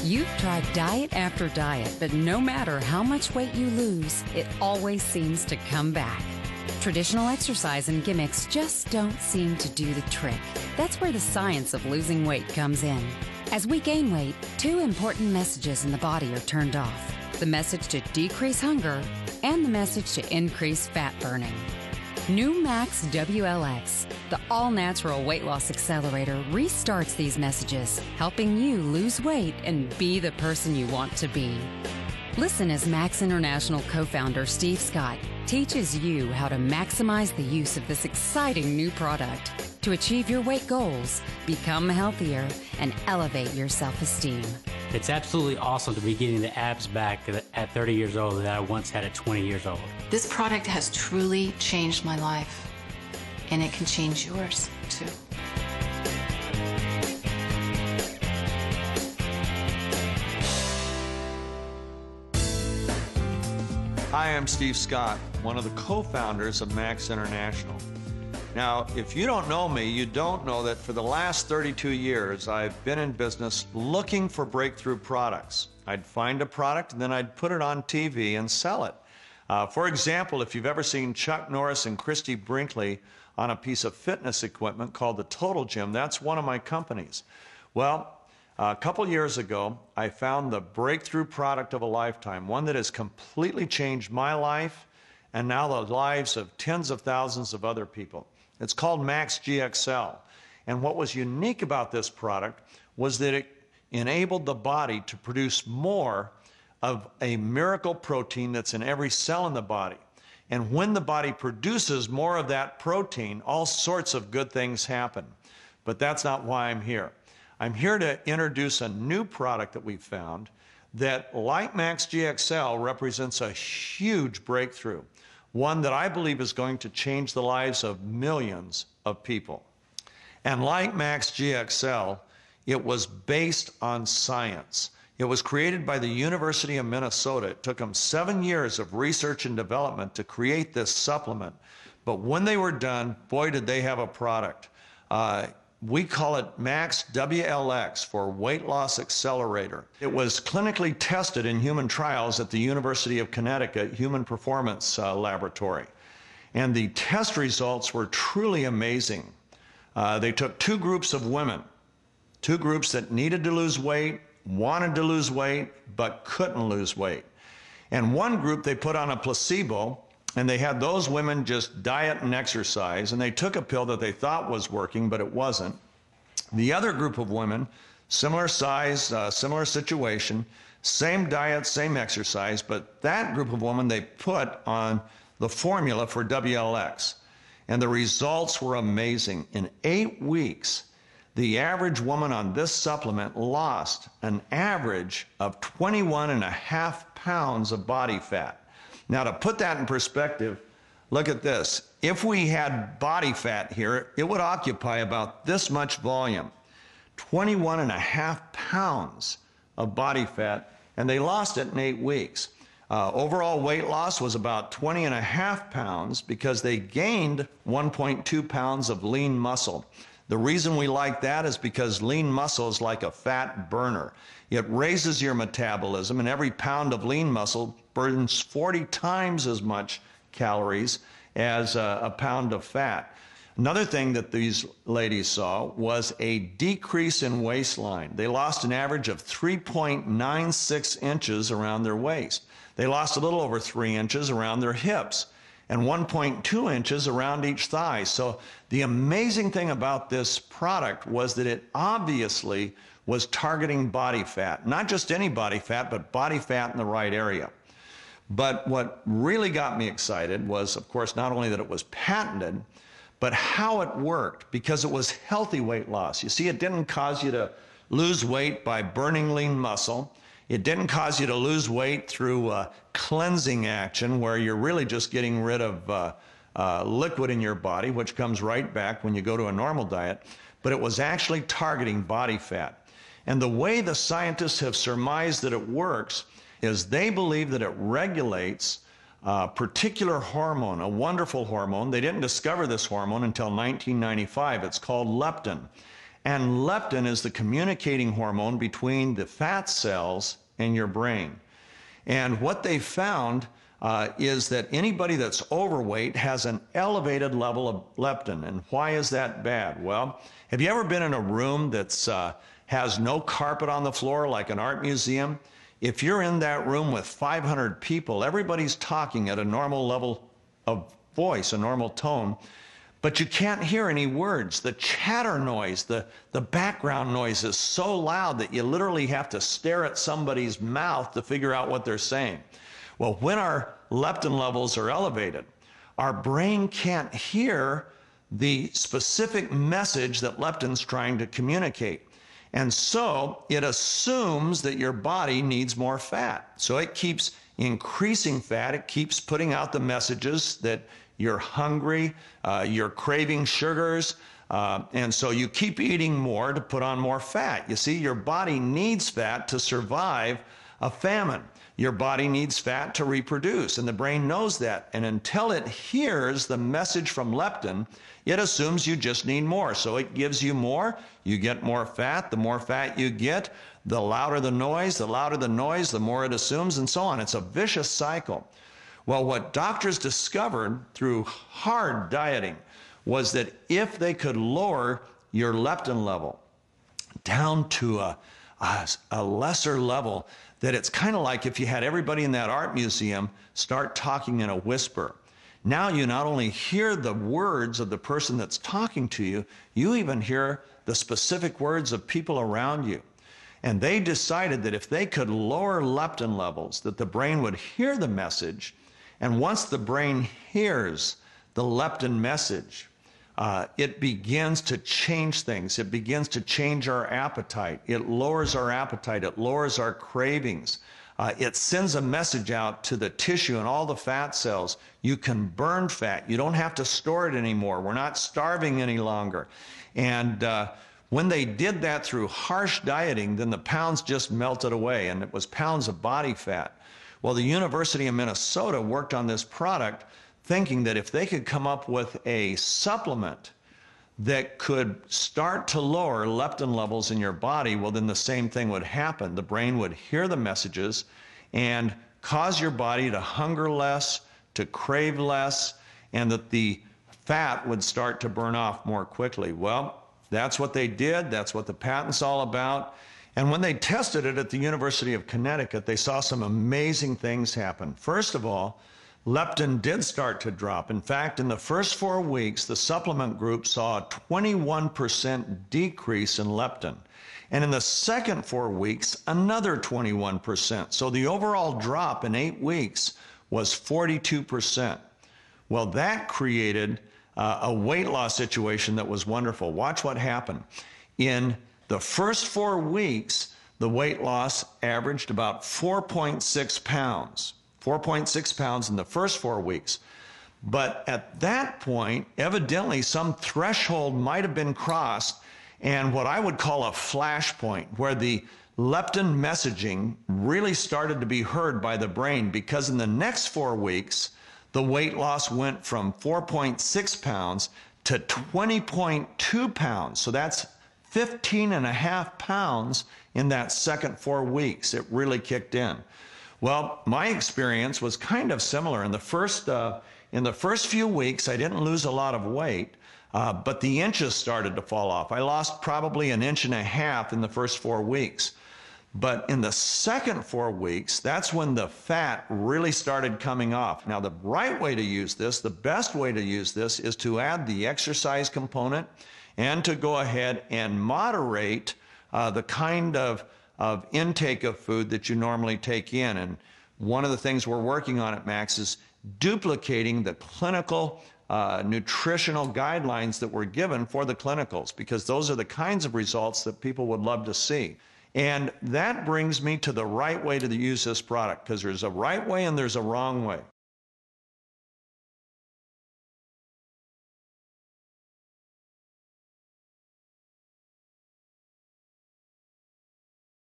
You've tried diet after diet, but no matter how much weight you lose, it always seems to come back. Traditional exercise and gimmicks just don't seem to do the trick. That's where the science of losing weight comes in. As we gain weight, two important messages in the body are turned off. The message to decrease hunger and the message to increase fat burning. New MaxWLX, the all-natural weight loss accelerator, restarts these messages, helping you lose weight and be the person you want to be. Listen as Max International co-founder Steve Scott teaches you how to maximize the use of this exciting new product to achieve your weight goals, become healthier, and elevate your self-esteem. It's absolutely awesome to be getting the abs back at 30 years old that I once had at 20 years old. This product has truly changed my life, and it can change yours, too. Hi, I'm Steve Scott, one of the co-founders of Max International. Now, if you don't know me, you don't know that for the last 32 years, I've been in business looking for breakthrough products. I'd find a product and then I'd put it on TV and sell it. For example, if you've ever seen Chuck Norris and Christy Brinkley on a piece of fitness equipment called the Total Gym, that's one of my companies. Well, a couple years ago, I found the breakthrough product of a lifetime, one that has completely changed my life and now the lives of tens of thousands of other people. It's called MaxGXL. And what was unique about this product was that it enabled the body to produce more of a miracle protein that's in every cell in the body. And when the body produces more of that protein, all sorts of good things happen. But that's not why I'm here. I'm here to introduce a new product that we found that, like MaxGXL, represents a huge breakthrough. One that I believe is going to change the lives of millions of people. And like MaxGXL, it was based on science. It was created by the University of Minnesota. It took them 7 years of research and development to create this supplement. But when they were done, boy, did they have a product. We call it MaxWLX for Weight Loss Accelerator. It was clinically tested in human trials at the University of Connecticut Human Performance Laboratory. And the test results were truly amazing. They took two groups of women, two groups that needed to lose weight, wanted to lose weight, but couldn't lose weight. And one group they put on a placebo, and they had those women just diet and exercise, and they took a pill that they thought was working, but it wasn't. The other group of women, similar size, similar situation, same diet, same exercise, but that group of women they put on the formula for WLX. And the results were amazing. In 8 weeks, the average woman on this supplement lost an average of 21.5 pounds of body fat. Now, to put that in perspective, look at this. If we had body fat here, it would occupy about this much volume, 21.5 pounds of body fat, and they lost it in 8 weeks. Overall weight loss was about 20.5 pounds because they gained 1.2 pounds of lean muscle. The reason we like that is because lean muscle is like a fat burner. It raises your metabolism, and every pound of lean muscle burns 40 times as much calories as a pound of fat. Another thing that these ladies saw was a decrease in waistline. They lost an average of 3.96 inches around their waist. They lost a little over 3 inches around their hips and 1.2 inches around each thigh. So the amazing thing about this product was that it obviously was targeting body fat. Not just any body fat, but body fat in the right area. But what really got me excited was, of course, not only that it was patented, but how it worked, because it was healthy weight loss. You see, it didn't cause you to lose weight by burning lean muscle. It didn't cause you to lose weight through cleansing action, where you're really just getting rid of liquid in your body, which comes right back when you go to a normal diet. But it was actually targeting body fat. And the way the scientists have surmised that it works is they believe that it regulates a particular hormone, a wonderful hormone. They didn't discover this hormone until 1995. It's called leptin. And leptin is the communicating hormone between the fat cells and your brain. And what they found is that anybody that's overweight has an elevated level of leptin. And why is that bad? Well, have you ever been in a room that's has no carpet on the floor, like an art museum? If you're in that room with 500 people, everybody's talking at a normal level of voice, a normal tone, but you can't hear any words. The chatter noise, the background noise is so loud that you literally have to stare at somebody's mouth to figure out what they're saying. Well, when our leptin levels are elevated, our brain can't hear the specific message that leptin's trying to communicate. And so it assumes that your body needs more fat. So it keeps increasing fat. It keeps putting out the messages that you're hungry, you're craving sugars, and so you keep eating more to put on more fat. You see, your body needs fat to survive a famine. Your body needs fat to reproduce, and the brain knows that. And until it hears the message from leptin, it assumes you just need more. So it gives you more, you get more fat. The more fat you get, the louder the noise, the more it assumes, and so on. It's a vicious cycle. Well, what doctors discovered through hard dieting was that if they could lower your leptin level down to a lesser level, that it's kind of like if you had everybody in that art museum start talking in a whisper. Now you not only hear the words of the person that's talking to you, you even hear the specific words of people around you. And they decided that if they could lower leptin levels, that the brain would hear the message. And once the brain hears the leptin message, it begins to change things. It begins to change our appetite. It lowers our appetite. It lowers our cravings. It sends a message out to the tissue and all the fat cells. You can burn fat. You don't have to store it anymore. We're not starving any longer. And when they did that through harsh dieting, then the pounds just melted away, and it was pounds of body fat. Well, the University of Minnesota worked on this product thinking that if they could come up with a supplement that could start to lower leptin levels in your body, well, then the same thing would happen. The brain would hear the messages and cause your body to hunger less, to crave less, and that the fat would start to burn off more quickly. Well, that's what they did. That's what the patent's all about. And when they tested it at the University of Connecticut, they saw some amazing things happen. First of all, leptin did start to drop. In fact, in the first 4 weeks, the supplement group saw a 21% decrease in leptin. And in the second 4 weeks, another 21%. So the overall drop in 8 weeks was 42%. Well, that created a weight loss situation that was wonderful. Watch what happened. In the first 4 weeks, the weight loss averaged about 4.6 pounds. 4.6 pounds in the first 4 weeks. But at that point, evidently some threshold might have been crossed, and what I would call a flash point, where the leptin messaging really started to be heard by the brain, because in the next 4 weeks, the weight loss went from 4.6 pounds to 20.2 pounds. So that's 15.5 pounds in that second 4 weeks. It really kicked in. Well, my experience was kind of similar. In the first few weeks, I didn't lose a lot of weight, but the inches started to fall off. I lost probably 1.5 inches in the first 4 weeks. But in the second 4 weeks, that's when the fat really started coming off. Now, the right way to use this, the best way to use this, is to add the exercise component and to go ahead and moderate the kind of intake of food that you normally take in. And one of the things we're working on at Max is duplicating the clinical nutritional guidelines that were given for the clinicals, because those are the kinds of results that people would love to see. And that brings me to the right way to use this product, because there's a right way and there's a wrong way.